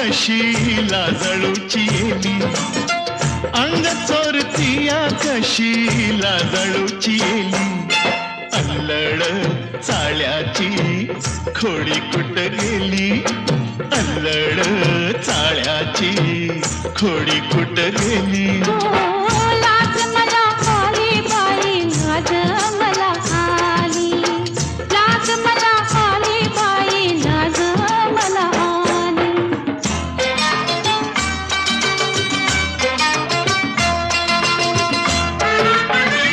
कशी लाजळूची येली, अंग चोरतीया कशी लाजळूची येली. अल्लड चाळ्याची खोडी कुठ गेली, अल्लड चाळ्याची खोडी कुठ गेली.